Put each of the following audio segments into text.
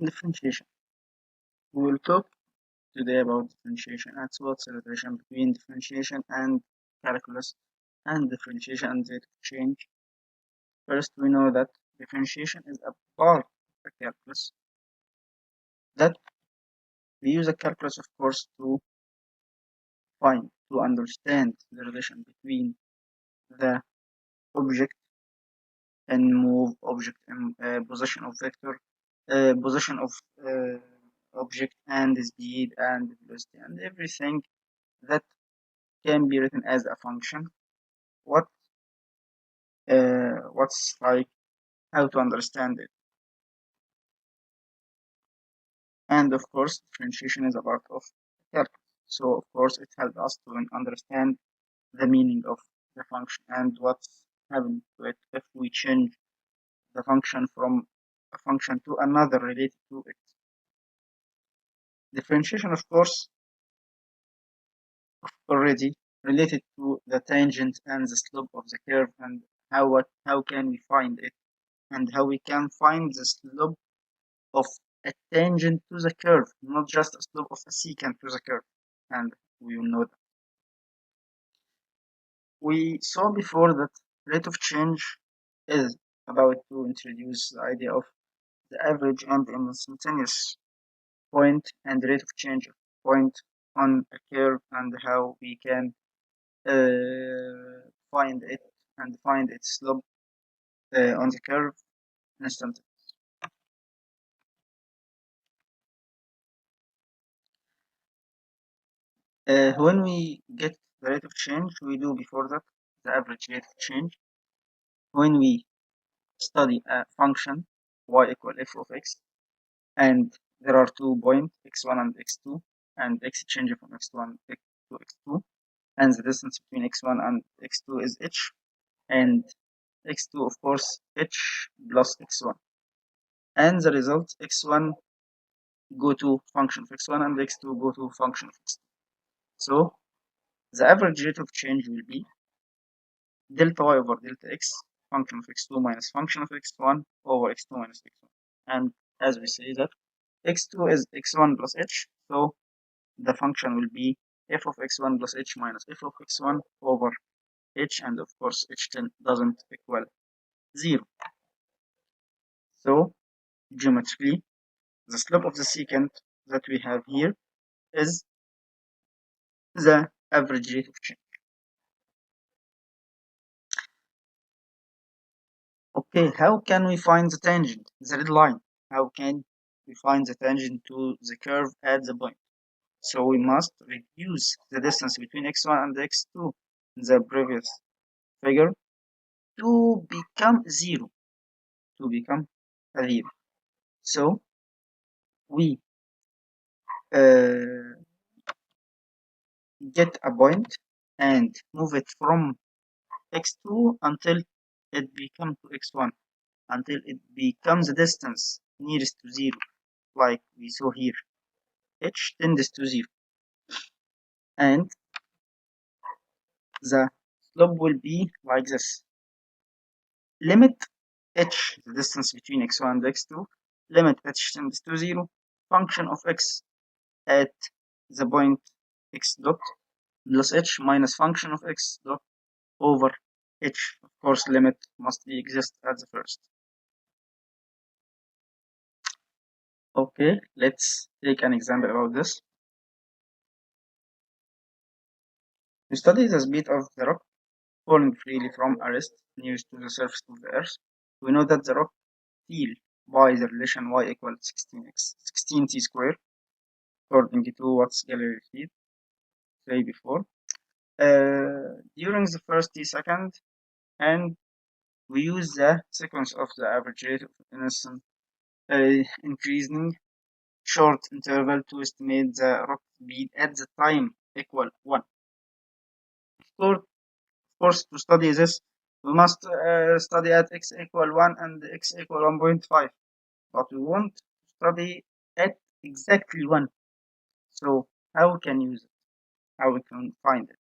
Differentiation. We will talk today about differentiation and what's the relation between differentiation and calculus and differentiation and rate of change. First, we know that differentiation is a part of the calculus that we use a calculus, of course, to understand the relation between the object and move object and position of vector, position of uh, object and speed and velocity and everything that can be written as a function. What what's like how to understand it, and of course differentiation is a part of calculus. So of course it helps us to understand the meaning of the function and what's happening to it if we change the function from a function to another related to it. Differentiation, of course, already related to the tangent and the slope of the curve and how can we find it and how we can find the slope of a tangent to the curve, not just a slope of a secant to the curve. And we will know that. We saw before that rate of change is about to introduce the idea of the average and instantaneous point and rate of change of point on a curve and how we can find it and find its slope on the curve instantly. When we get the rate of change, we do before that the average rate of change. When we study a function y equal f of x, and there are 2 points x1 and x2, and x change from x1 to x2, and the distance between x1 and x2 is h, and x2 of course h plus x1, and the result x1 go to function of x1 and x2 go to function of x2. So the average rate of change will be delta y over delta x, function of x2 minus function of x1 over x2 minus x1. And as we say that x2 is x1 plus h, so the function will be f of x1 plus h minus f of x1 over h, and of course h doesn't equal 0. So geometrically, the slope of the secant that we have here is the average rate of change. Okay, how can we find the tangent, the red line? How can we find the tangent to the curve at the point? So we must reduce the distance between x1 and x2 in the previous figure to become 0, to become a 0. So we uh, get a point and move it from x2 until it becomes to x1, until it becomes the distance nearest to 0, like we saw here. H tends to 0, and the slope will be like this. Limit h, the distance between x1 and x2, limit h tends to 0, function of x at the point x dot plus h minus function of x dot over h. Of course, limit must be exist at the first. Okay, let's take an example about this. To study the speed of the rock falling freely from a rest nearest to the surface of the earth, we know that the rock fell by the relation y equals 16t squared, according to what's Galilei did say before. During the first t second, and we use the sequence of the average rate of innocent increasing short interval to estimate the rock speed at the time equal 1. Of course, to study this, we must study at x equal 1 and x equal 1.5, but we want to study at exactly 1. So how we can use it? How we can find it?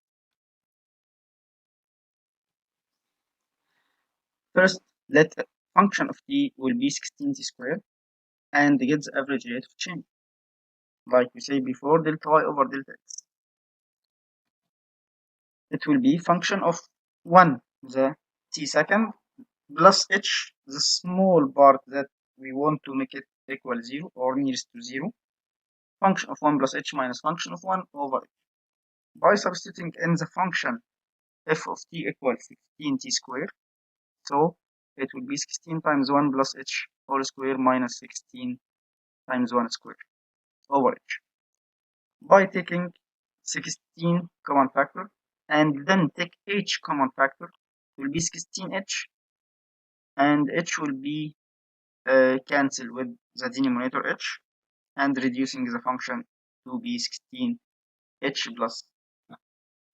First, let function of t will be 16t squared, and get the average rate of change. Like we said before, delta y over delta x. It will be function of 1, the t second, plus h, the small part that we want to make it equal 0 or nearest to 0, function of 1 plus h minus function of 1 over h. By substituting in the function f of t equals 16t squared, so it will be 16 times 1 plus h whole square minus 16 times 1 square over h. By taking 16 common factor and then take h common factor, it will be 16h, and h will be cancelled with the denominator h, and reducing the function to be 16h plus.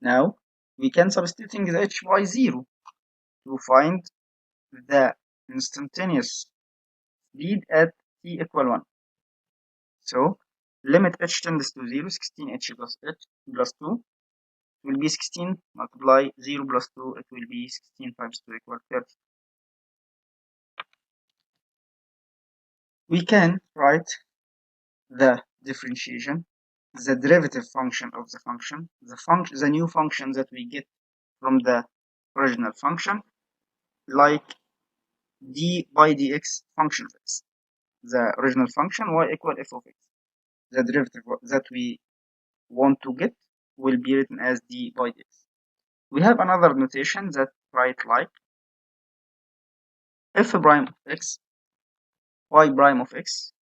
Now we can substituting the h by 0 to find the instantaneous speed at t equal 1. So limit h tends to 0, 16h plus h plus 2 will be 16 multiply 0 plus 2, it will be 16 times 2 equal 30. We can write the differentiation, the derivative function of the function, the new function that we get from the original function, like d by dx function of x. The original function y equal f of x. The derivative that we want to get will be written as d by dx. We have another notation that write like f prime of x, y prime of x,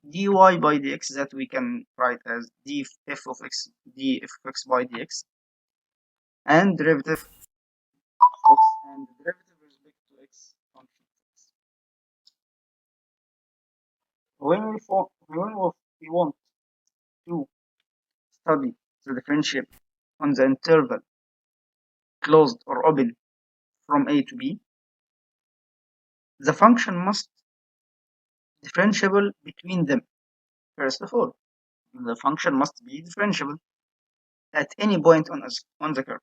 dy by dx that we can write as d f of x, d f of x by dx, and derivative of x and derivative with respect to x function of x. When we want to study the differential on the interval closed or open from a to b, the function must differentiable between them. First of all, the function must be differentiable at any point on the curve.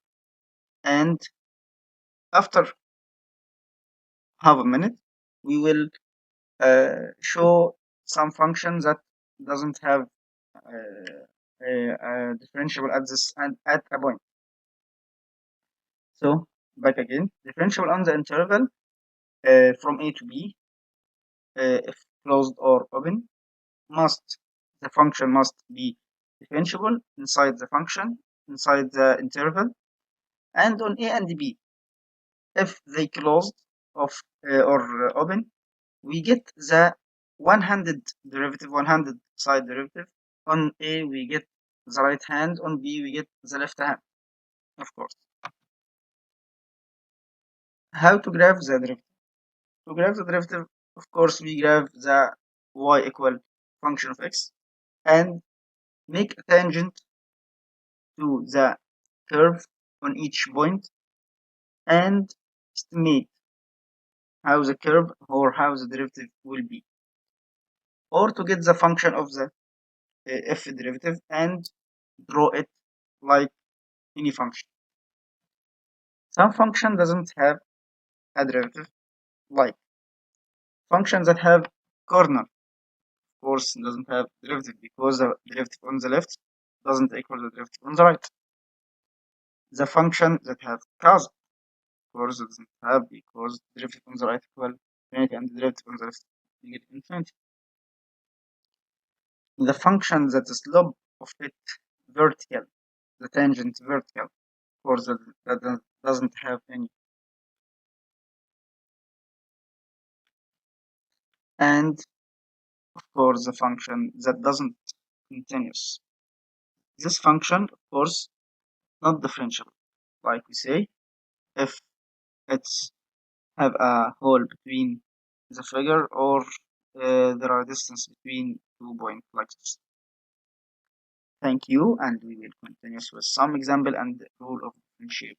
And after half a minute, we will show some function that doesn't have a differentiable at this and at a point. So back again, differentiable on the interval from a to b, if closed or open, the function must be differentiable inside the function, inside the interval, and on a and b. If they closed off or open, we get the one-handed derivative, one-handed side derivative. On a we get the right hand, on b we get the left hand, of course. How to graph the derivative? To graph the derivative, of course, we graph the y equal function of x and make a tangent to the curve on each point and estimate how the curve or how the derivative will be, or to get the function of the f derivative and draw it like any function. Some function doesn't have a derivative, like functions that have corner, of course, doesn't have derivative because the derivative on the left doesn't equal the derivative on the right. The function that have cos, of course, doesn't have because the derivative on the right equal infinity and the derivative on the left negative infinity. The function that the slope of it vertical, the tangent vertical, of course, that doesn't have any. And of course, the function that doesn't continuous. This function, of course, not differentiable. Like we say, if it's have a hole between the figure or there are distance between 2 points like this. Thank you, and we will continue with some example and rule of differentiation.